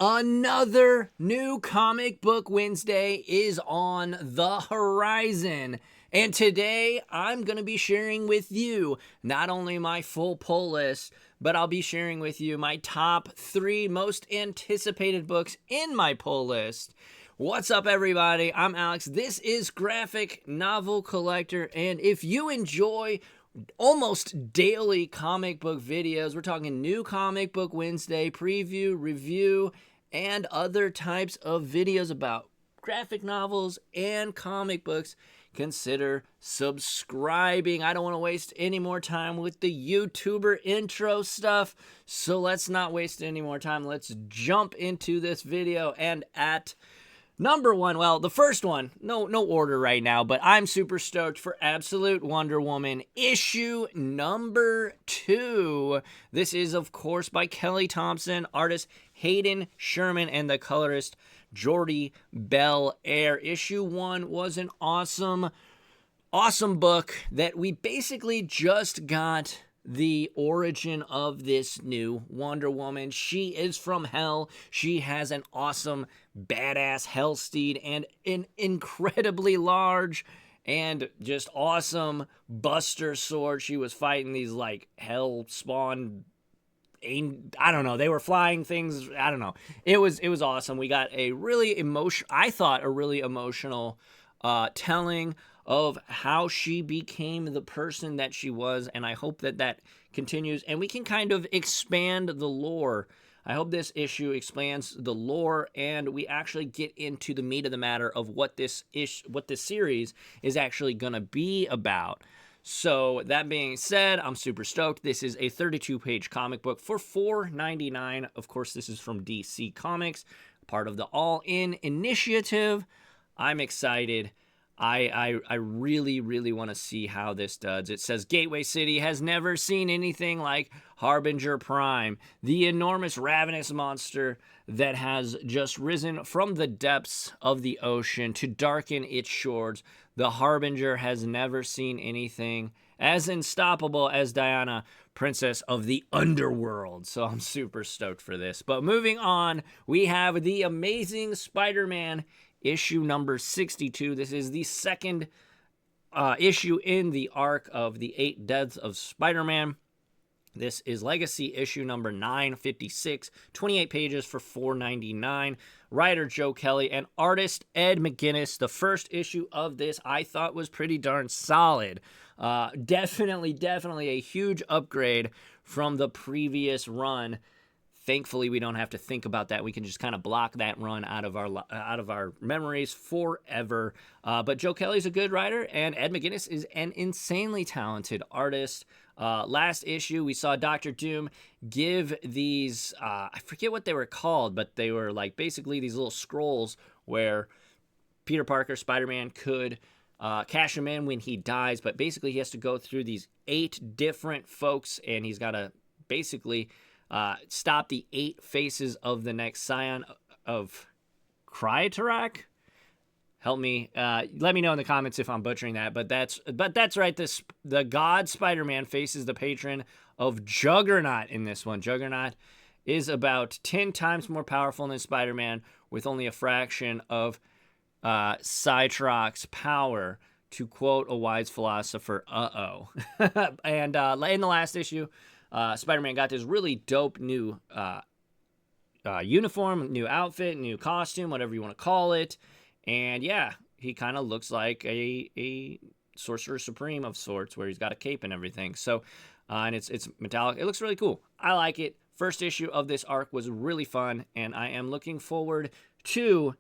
Another new comic book Wednesday is on the horizon. And today I'm going to be sharing with you not only my full pull list, but I'll be sharing with you my top 3 most anticipated books in my pull list. What's up, everybody? I'm Alex. This is Graphic Novel Collector, and if you enjoy almost daily comic book videos, we're talking new comic book Wednesday, preview, review, and other types of videos about graphic novels and comic books, consider subscribing. I don't want to waste any more time with the YouTuber intro stuff, so let's not waste any more time. Let's jump into this video. And at number 1, well, the first one, no order right now, but I'm super stoked for Absolute Wonder Woman issue number 2. This is, of course, by Kelly Thompson, artist Hayden Sherman, and the colorist Jordi Belair. Issue 1 was an awesome book that we basically just got the origin of this new Wonder Woman. She is from hell. She has an awesome, badass hell steed and an incredibly large and just awesome buster sword. She was fighting these like hell spawn, I don't know, they were flying things. I don't know. It was awesome. We got a really emotional telling of how she became the person that she was, and I hope that continues, and we can kind of expand the lore. I hope this issue expands the lore, and we actually get into the meat of the matter of what this series is actually going to be about. So that being said, I'm super stoked. This is a 32-page comic book for $4.99. Of course, this is from DC Comics, part of the All In initiative. I'm excited. I really want to see how this does. It says Gateway City has never seen anything like Harbinger Prime, the enormous ravenous monster that has just risen from the depths of the ocean to darken its shores. The Harbinger has never seen anything as unstoppable as Diana, Princess of the Underworld. So I'm super stoked for this. But moving on, we have The Amazing Spider-Man issue number 62. This is the second issue in the arc of the 8 Deaths of Spider-Man. This is Legacy issue number 956, 28 pages for $4.99. Writer Joe Kelly and artist Ed McGuinness. The first issue of this I thought was pretty darn solid. Definitely a huge upgrade from the previous run. Thankfully, we don't have to think about that. We can just kind of block that run out of our memories forever. But Joe Kelly's a good writer, and Ed McGuinness is an insanely talented artist. Last issue, we saw Dr. Doom give these, I forget what they were called, but they were like basically these little scrolls where Peter Parker, Spider-Man, could cash them in when he dies. But basically, he has to go through these 8 different folks, and he's got to basically stop the 8 faces of the next scion of Krytarak. Help me. Let me know in the comments if I'm butchering that. But that's right. The God Spider-Man faces the patron of Juggernaut in this one. Juggernaut is about 10 times more powerful than Spider-Man, with only a fraction of Cytrak's power, to quote a wise philosopher. And in the last issue, Spider-Man got this really dope new uniform, new outfit, new costume, whatever you want to call it. And yeah, he kind of looks like a Sorcerer Supreme of sorts, where he's got a cape and everything. So, and it's metallic. It looks really cool. I like it. First issue of this arc was really fun, and I am looking forward to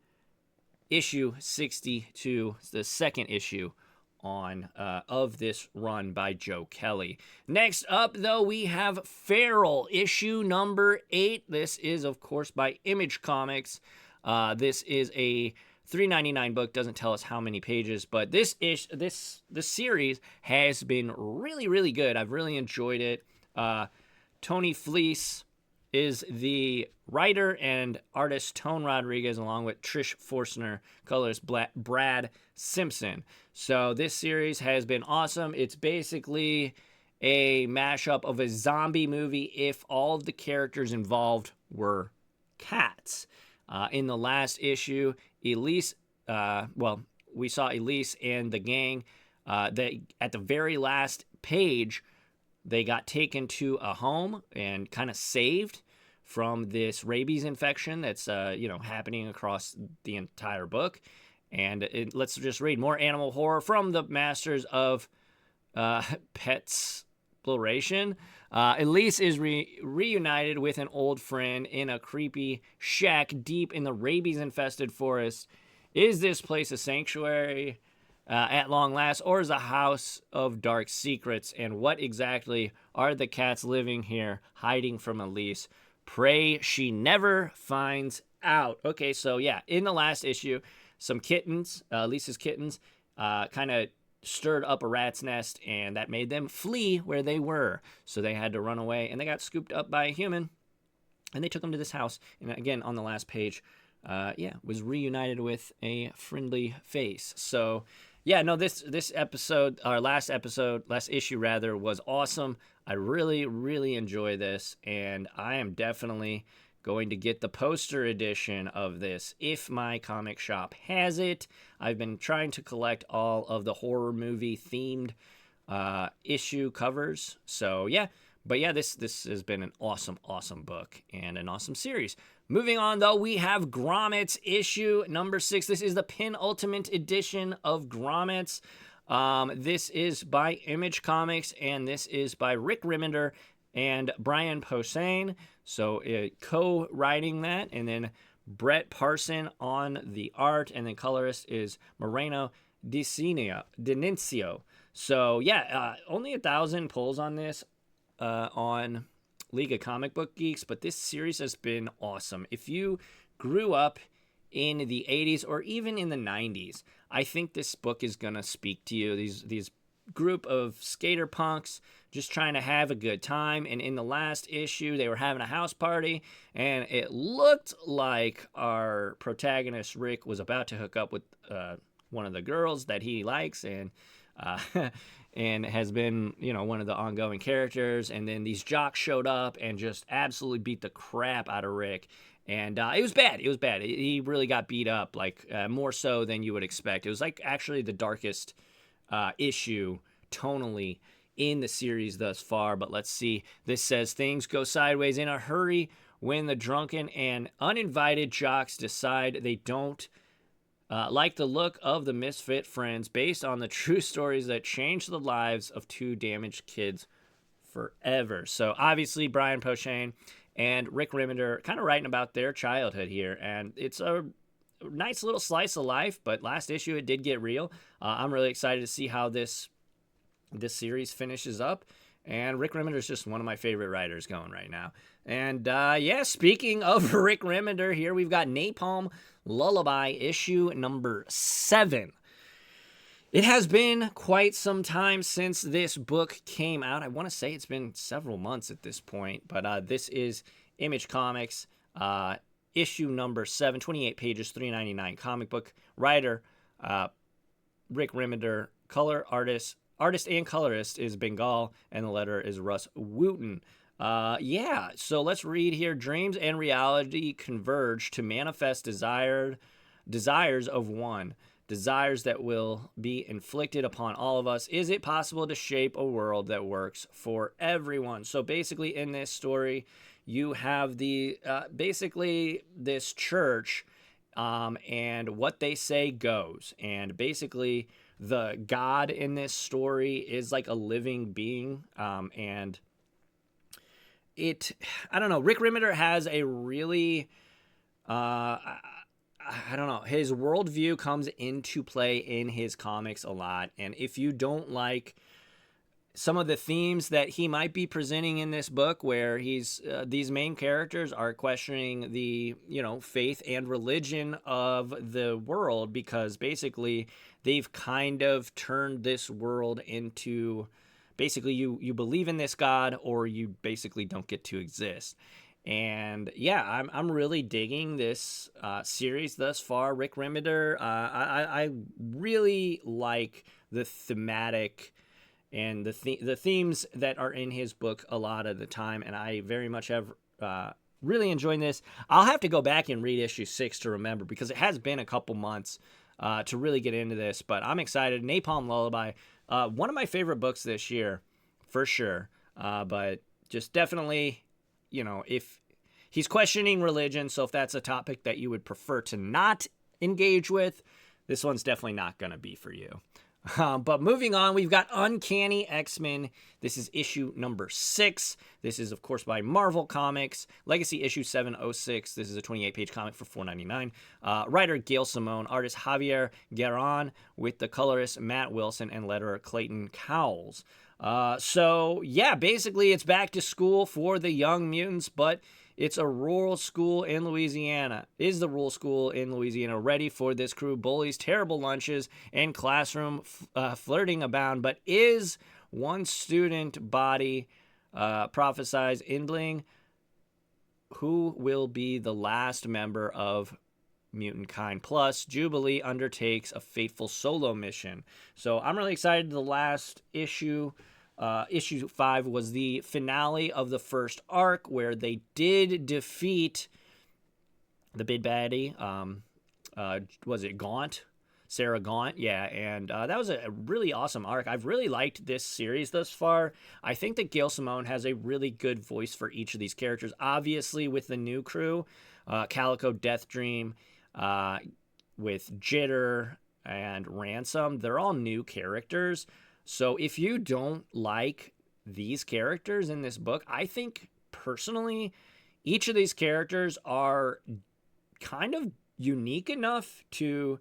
issue 62, the second issue of this run by Joe Kelly. Next up, though, we have Feral, issue number 8. This is, of course, by Image Comics. This is a $3.99 book. Doesn't tell us how many pages, but this series has been really good. I've really enjoyed it. Tony Fleece is the writer, and artist Tone Rodriguez, along with Trish Forstner, colorist Brad Simpson. So this series has been awesome. It's basically a mashup of a zombie movie if all of the characters involved were cats. In the last issue, Elise, we saw Elise and the gang. They at the very last page, they got taken to a home and kind of saved from this rabies infection that's happening across the entire book. And let's just read more animal horror from the masters of pets exploration. Elise is reunited with an old friend in a creepy shack deep in the rabies-infested forest. Is this place a sanctuary at long last, or is a house of dark secrets? And what exactly are the cats living here, hiding from Elise? Pray she never finds out. Okay, so yeah, in the last issue, some kittens, Elise's kittens, kind of stirred up a rat's nest, and that made them flee where they were. So they had to run away, and they got scooped up by a human, and they took them to this house. And again, on the last page, was reunited with a friendly face. So yeah, no, this episode, our last issue rather, was awesome. I really, really enjoy this, and I am definitely going to get the poster edition of this if my comic shop has it. I've been trying to collect all of the horror movie themed issue covers. So yeah, but yeah, this has been an awesome book and an awesome series. Moving on, though, we have Grommets issue number 6. This is the penultimate edition of Grommets. This is by Image Comics, and this is by Rick Remender and Brian Posehn. So co-writing that, and then Brett Parson on the art, and then colorist is Moreno Denincio. So yeah, only 1,000 pulls on this on League of Comic Book Geeks, but this series has been awesome. If you grew up in the 80s or even in the 90s, I think this book is gonna speak to you. These group of skater punks just trying to have a good time, and in the last issue they were having a house party, and it looked like our protagonist Rick was about to hook up with one of the girls that he likes, and and has been one of the ongoing characters. And then these jocks showed up and just absolutely beat the crap out of Rick, and it was bad. He really got beat up, like more so than you would expect. It was like actually the darkest issue tonally in the series thus far. But let's see. This says things go sideways in a hurry when the drunken and uninvited jocks decide they don't like the look of the misfit friends, based on the true stories that changed the lives of two damaged kids forever. So obviously Brian Posehn and Rick Remender kind of writing about their childhood here, and it's a nice little slice of life. But last issue it did get real. I'm really excited to see how this series finishes up, and Rick Remender is just one of my favorite writers going right now. And speaking of Rick Remender, here we've got Napalm Lullaby issue number 7. It has been quite some time since this book came out. I want to say it's been several months at this point, but this is Image Comics issue number 7, 28 pages, $3.99. Comic book writer Rick Remender, color artist and colorist is Bengal, and the letter is Russ Wooten. So let's read here. Dreams and reality converge to manifest desires of one. Desires that will be inflicted upon all of us. Is it possible to shape a world that works for everyone? So basically in this story, you have the basically this church, and what they say goes. And basically the God in this story is like a living being, and I don't know, Rick Remender has a really I don't know, his worldview comes into play in his comics a lot. And if you don't like some of the themes that he might be presenting in this book, where he's these main characters are questioning the faith and religion of the world, because basically they've kind of turned this world into basically you believe in this God or you basically don't get to exist. And yeah, I'm really digging this series thus far. Rick Remender, I really like the thematic and the themes that are in his book a lot of the time, and I very much have really enjoying this. I'll have to go back and read issue 6 to remember, because it has been a couple months to really get into this. But I'm excited. Napalm Lullaby, one of my favorite books this year, for sure. But just definitely, if he's questioning religion, so if that's a topic that you would prefer to not engage with, this one's definitely not going to be for you. But moving on, we've got Uncanny X-Men. This is issue number 6. This is, of course, by Marvel Comics. Legacy issue 706. This is a 28-page comic for $4.99. Writer Gail Simone, artist Javier Guerin, with the colorist Matt Wilson and letterer Clayton Cowles. So, yeah, basically it's back to school for the Young Mutants, but it's a rural school in Louisiana. Is the rural school in Louisiana ready for this crew? Bullies, terrible lunches, and classroom flirting abound. But is one student body prophesies Indling, who will be the last member of mutant kind? Plus, Jubilee undertakes a fateful solo mission. So I'm really excited. The last issue, issue 5, was the finale of the first arc, where they did defeat the big baddie. Was it Gaunt? Sarah Gaunt, yeah, and that was a really awesome arc. I've really liked this series thus far. I think that Gail Simone has a really good voice for each of these characters. Obviously, with the new crew, Calico, Death Dream, with Jitter and Ransom, they're all new characters. So if you don't like these characters in this book, I think personally each of these characters are kind of unique enough to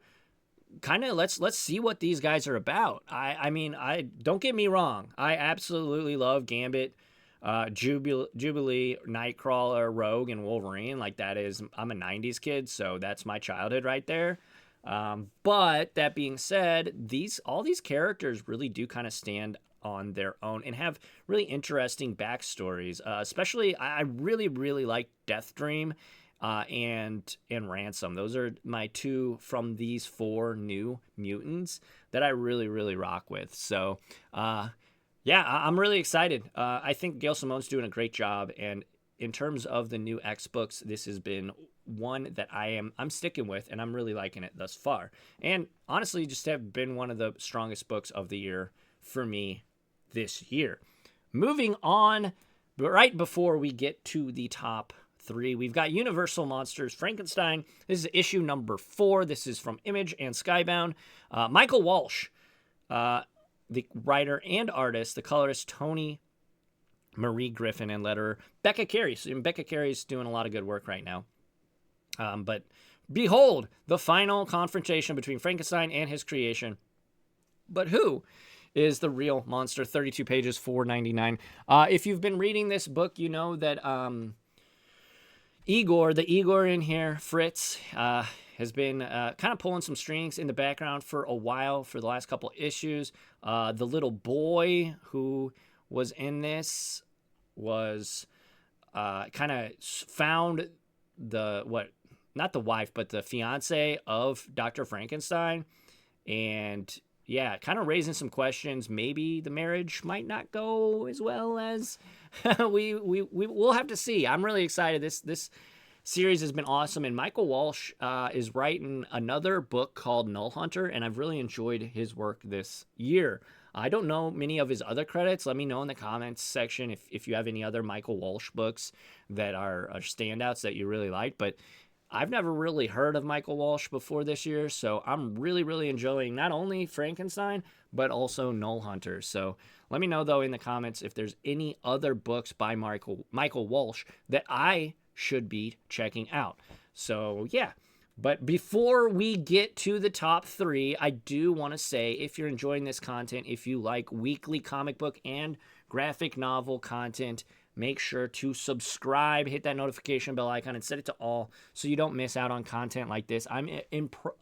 kind of let's see what these guys are about. I mean, don't get me wrong, I absolutely love Gambit, Jubilee, Nightcrawler, Rogue, and Wolverine. Like, that is, I'm a 90s kid, so that's my childhood right there. But that being said, all these characters really do kind of stand on their own and have really interesting backstories. Especially, I really, really like Death Dream and Ransom. Those are my two from these 4 new mutants that I really, really rock with. So, yeah, I'm really excited. I think Gail Simone's doing a great job, and in terms of the new X books, this has been one that I'm sticking with, and I'm really liking it thus far. And honestly, just have been one of the strongest books of the year for me this year. Moving on, but right before we get to the top 3, we've got Universal Monsters Frankenstein. This is issue number 4. This is from Image and Skybound. Michael Walsh, the writer and artist, the colorist Tony Marie Griffin, and letterer Becca Carey. So Becca Carey's doing a lot of good work right now. But behold, the final confrontation between Frankenstein and his creation. But who is the real monster? 32 pages, $4.99. If you've been reading this book, you know that the Igor in here, Fritz, has been kind of pulling some strings in the background for a while, for the last couple issues. The little boy who was in this was kind of found not the wife, but the fiance of Dr. Frankenstein. And yeah, kind of raising some questions. Maybe the marriage might not go as well as we'll have to see. I'm really excited. This series has been awesome. And Michael Walsh is writing another book called Null Hunter, and I've really enjoyed his work this year. I don't know many of his other credits. Let me know in the comments section if you have any other Michael Walsh books that are standouts that you really like. But I've never really heard of Michael Walsh before this year, so I'm really, really enjoying not only Frankenstein, but also Null Hunter. So let me know, though, in the comments if there's any other books by Michael Walsh that I should be checking out. So, yeah. But before we get to the top 3, I do want to say, if you're enjoying this content, if you like weekly comic book and graphic novel content, make sure to subscribe, hit that notification bell icon, and set it to all so you don't miss out on content like this. I'm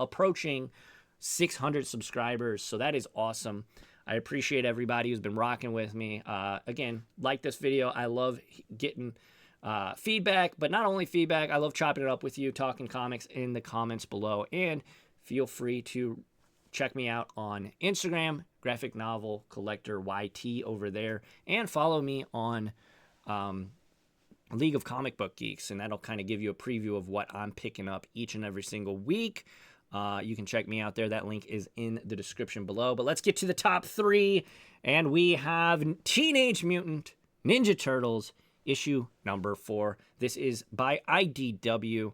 approaching 600 subscribers, so that is awesome. I appreciate everybody who's been rocking with me. Again, like this video. I love getting feedback, but not only feedback, I love chopping it up with you, talking comics in the comments below. And feel free to check me out on Instagram, Graphic Novel Collector YT over there, and follow me on League of Comic Book Geeks, and that'll kind of give you a preview of what I'm picking up each and every single week. You can check me out there. That link is in the description below. But let's get to the top 3, and we have Teenage Mutant Ninja Turtles issue number 4. This is by IDW.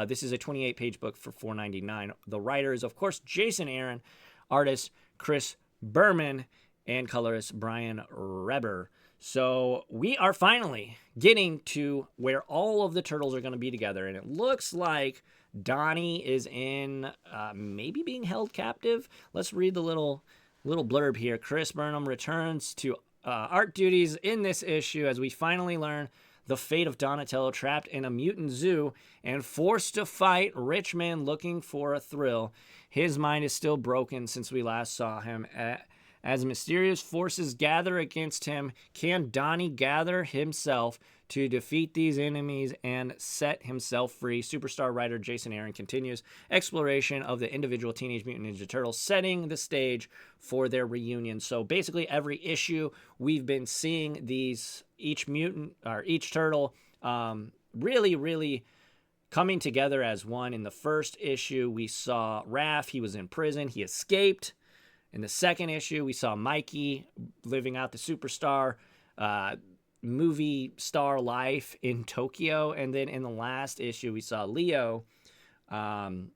This is a 28-page book for $4.99. The writer is, of course, Jason Aaron, artist Chris Berman, and colorist Brian Reber. So we are finally getting to where all of the turtles are going to be together, and it looks like Donnie is in maybe being held captive. Let's read the little blurb here. Chris Burnham returns to art duties in this issue as we finally learn the fate of Donatello, trapped in a mutant zoo and forced to fight rich men looking for a thrill. His mind is still broken since we last saw him. As mysterious forces gather against him, can Donnie gather himself to defeat these enemies and set himself free? Superstar writer Jason Aaron continues exploration of the individual Teenage Mutant Ninja Turtles, setting the stage for their reunion. So basically every issue we've been seeing each turtle really coming together as one. In the first issue, we saw Raph. He was in prison. He escaped. In the second issue, we saw Mikey living out the superstar movie star life in Tokyo. And then in the last issue, we saw Leo kind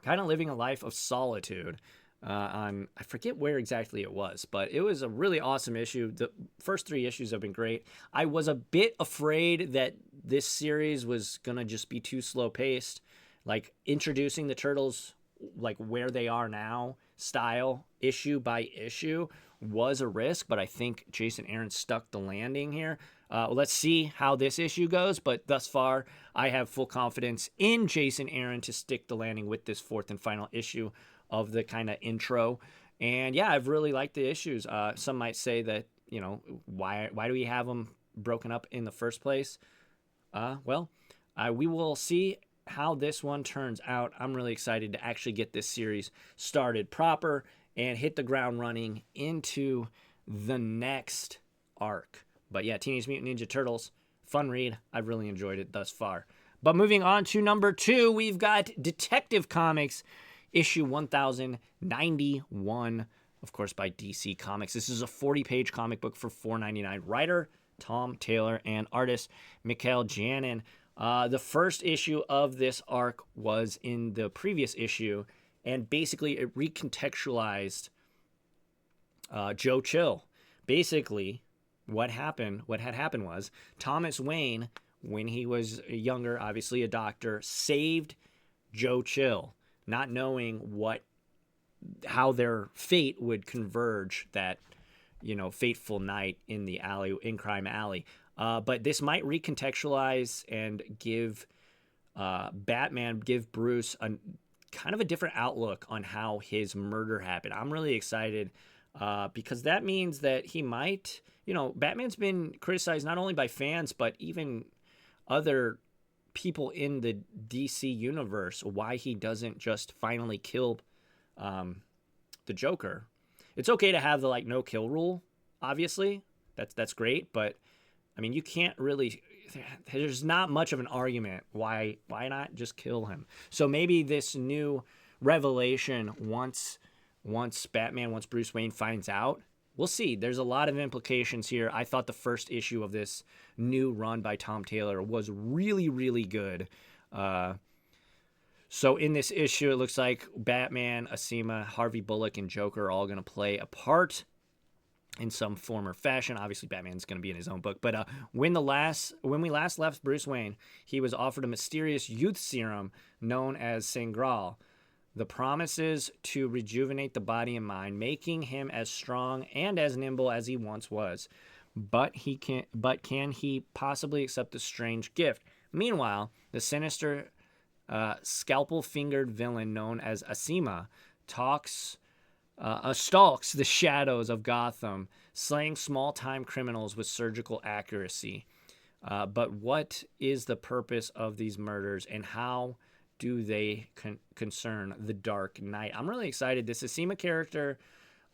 of living a life of solitude I forget where exactly it was, but it was a really awesome issue. The first 3 issues have been great. I was a bit afraid that this series was going to just be too slow paced, like introducing the turtles like where they are now, style, issue by issue, was a risk, but I think Jason Aaron stuck the landing here. Let's see how this issue goes, but thus far, I have full confidence in Jason Aaron to stick the landing with this 4th and final issue of the kind of intro. And yeah, I've really liked the issues. Some might say that, you know, why do we have them broken up in the first place? We will see how this one turns out. I'm really excited to actually get this series started proper and hit the ground running into the next arc. But yeah, Teenage Mutant Ninja Turtles, fun read. I've really enjoyed it thus far. But moving on to number 2, we've got Detective Comics, issue 1091, of course, by DC Comics. This is a 40-page comic book for $4.99. Writer Tom Taylor and artist Mikhail Janin. The first issue of this arc was in the previous issue, and basically it recontextualized Joe Chill. Basically, what had happened was Thomas Wayne, when he was younger, obviously a doctor, saved Joe Chill, not knowing how their fate would converge that, fateful night in the alley, in Crime Alley. But this might recontextualize and give Bruce a kind of a different outlook on how his murder happened. I'm really excited because that means that he might, Batman's been criticized not only by fans, but even other people in the DC universe, why he doesn't just finally kill the Joker. It's okay to have the no kill rule, obviously. That's great, but I mean, you can't really, there's not much of an argument why not just kill him. So maybe this new revelation once Bruce Wayne finds out, we'll see. There's a lot of implications here. I thought the first issue of this new run by Tom Taylor was really, really good. So in this issue, it looks like Batman, Asima, Harvey Bullock, and Joker are all going to play a part in some form or fashion. Obviously, Batman's going to be in his own book. But when we last left Bruce Wayne, he was offered a mysterious youth serum known as Sangral. The promises to rejuvenate the body and mind, making him as strong and as nimble as he once was. But can he possibly accept the strange gift? Meanwhile, the sinister scalpel-fingered villain known as Asima stalks the shadows of Gotham, slaying small-time criminals with surgical accuracy. But what is the purpose of these murders, and how do they concern the Dark Knight? I'm really excited. This Asima character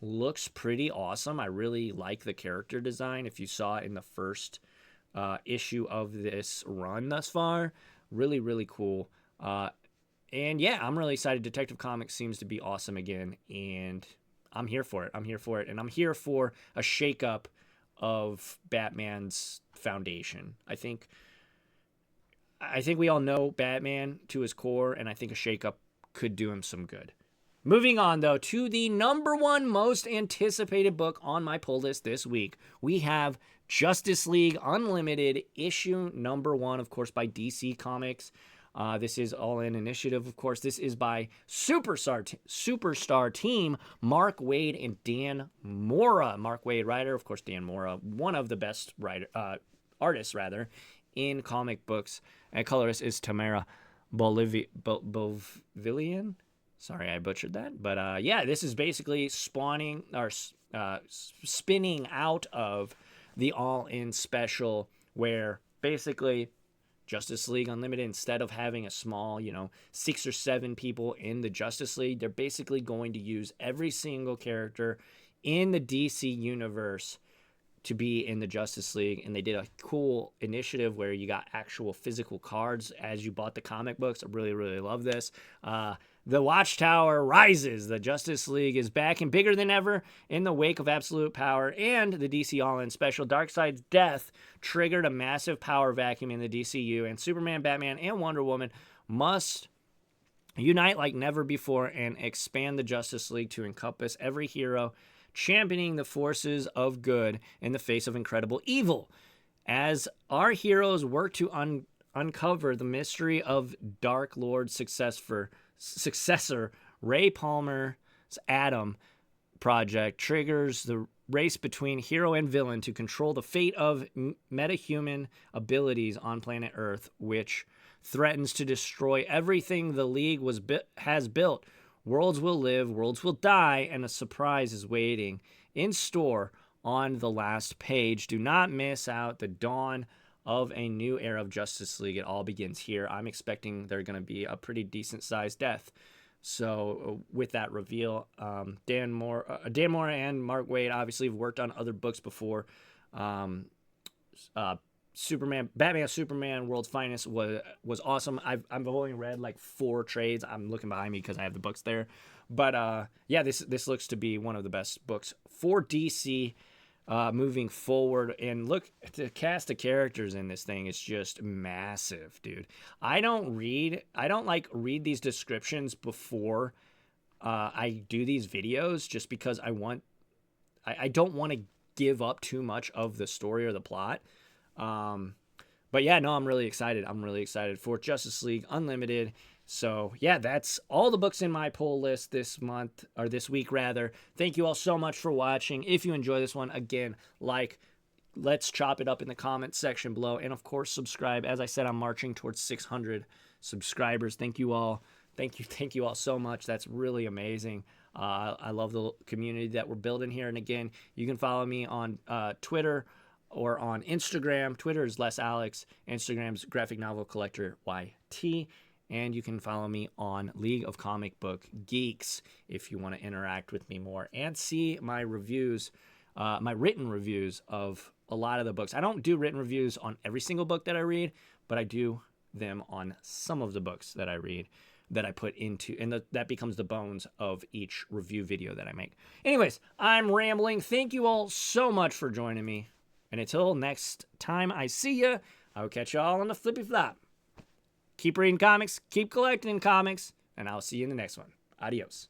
looks pretty awesome. I really like the character design. If you saw it in the first issue of this run thus far. Really, really cool. And yeah, I'm really excited. Detective Comics seems to be awesome again, and I'm here for it. I'm here for it, and I'm here for a shakeup of Batman's foundation. I think we all know Batman to his core, and I think a shakeup could do him some good. Moving on, though, to the number one most anticipated book on my pull list this week, we have Justice League Unlimited, issue number 1, of course, by DC Comics. This is All-In Initiative, of course. This is by Superstar Team, Mark Waid and Dan Mora. Mark Waid, writer, of course, Dan Mora, one of the best artists in comic books. And colorist is Tamara Bovillian. Sorry, I butchered that. But yeah, this is basically spinning out of the All-In special, where basically Justice League Unlimited, instead of having a small, 6 or 7 people in the Justice League, they're basically going to use every single character in the DC universe to be in the Justice League. And they did a cool initiative where you got actual physical cards as you bought the comic books. I really, really love this. The Watchtower rises. The Justice League is back and bigger than ever in the wake of absolute power, and the DC All-In special, Darkseid's death, triggered a massive power vacuum in the DCU, and Superman, Batman, and Wonder Woman must unite like never before and expand the Justice League to encompass every hero championing the forces of good in the face of incredible evil. As our heroes work to uncover the mystery of Dark Lord's successor, Ray Palmer's Atom project triggers the race between hero and villain to control the fate of metahuman abilities on planet Earth, which threatens to destroy everything the League has built. Worlds will live, worlds will die, and a surprise is waiting in store on the last page. Do not miss out the dawn of a new era of Justice League. It all begins here. I'm expecting they're going to be a pretty decent-sized death. So with that reveal, Dan Mora and Mark Waid obviously have worked on other books before. Batman Superman World's Finest was awesome. I've only read like 4 trades. I'm looking behind me because I have the books there. But yeah, this looks to be one of the best books for DC moving forward. And look, the cast of characters in this thing is just massive, dude. I don't read these descriptions before I do these videos, just because I don't want to give up too much of the story or the plot. But yeah, no, I'm really excited. I'm really excited for Justice League Unlimited. So yeah, that's all the books in my pull list this month, or this week rather. Thank you all so much for watching. If you enjoy this one, again, let's chop it up in the comments section below. And of course, subscribe. As I said, I'm marching towards 600 subscribers. Thank you all. Thank you all so much. That's really amazing. I love the community that we're building here. And again, you can follow me on Twitter or on Instagram. Twitter is Les Alex. Instagram's Graphic Novel Collector YT. And you can follow me on League of Comic Book Geeks if you want to interact with me more and see my reviews, my written reviews of a lot of the books. I don't do written reviews on every single book that I read, but I do them on some of the books that I read that I put into, and that becomes the bones of each review video that I make. Anyways, I'm rambling. Thank you all so much for joining me. And until next time I see you, I will catch you all on the flippy flop. Keep reading comics, keep collecting comics, and I'll see you in the next one. Adios.